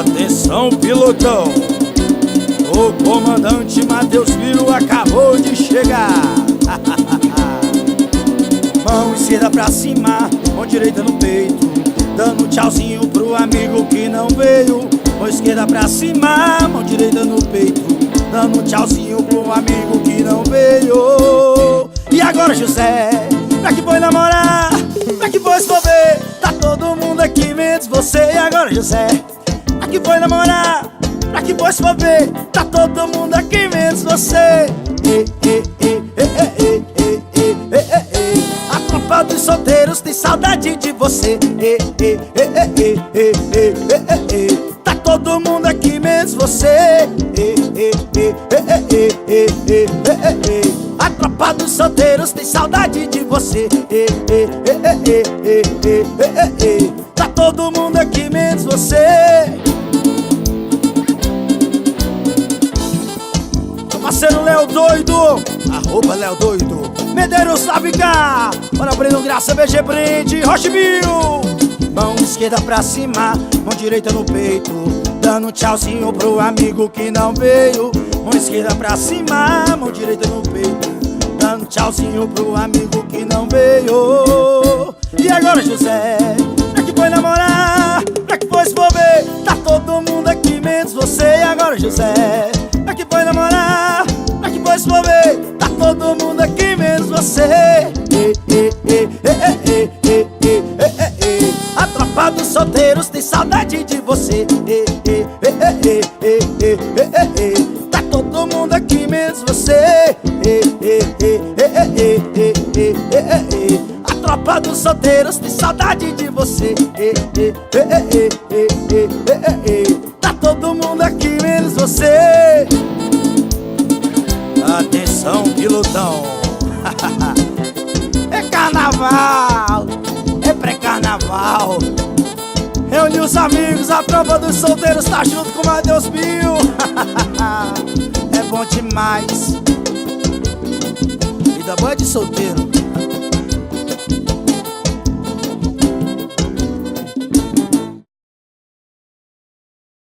Atenção, pilotão, o comandante Matheus Filho acabou de chegar. Mão esquerda pra cima, mão direita no peito, dando tchauzinho pro amigo que não veio. Mão esquerda pra cima, mão direita no peito, dando tchauzinho pro amigo que não veio. E agora, José, pra que foi namorar? Pra que foi se ver? Tá todo mundo aqui menos você. E agora, José, pra que foi namorar? Pra que foi se ver? Tá todo mundo aqui menos você. A tropa dos solteiros tem saudade de você. Tá todo mundo aqui menos você. A tropa dos solteiros tem saudade de você. Tá todo mundo aqui menos você. Meu parceiro Léo Doido, arroba Léo Doido, Medeiros Sabica, bora Breno Graça, BG Brinde, Rocheville. Mão esquerda pra cima, mão direita no peito, dando um tchauzinho pro amigo que não veio. Mão esquerda pra cima, mão direita no peito, dando um tchauzinho pro amigo que não veio. E agora, José, pra que foi namorar? Pra que foi se envolver? Tá todo mundo aqui menos você. E agora, José, pra que foi namorar? Pra que foi se envolver? Tá todo mundo aqui menos você. A tropa dos solteiros tem saudade de você. Tá todo mundo aqui menos você. A tropa dos solteiros tem saudade de você. Tá todo mundo aqui menos você. Atenção, pilotão. É carnaval, é pré-carnaval. Reuniu os amigos, a tropa dos solteiros tá junto com o Matheus Filho. É bom demais. Vida boa de solteiro.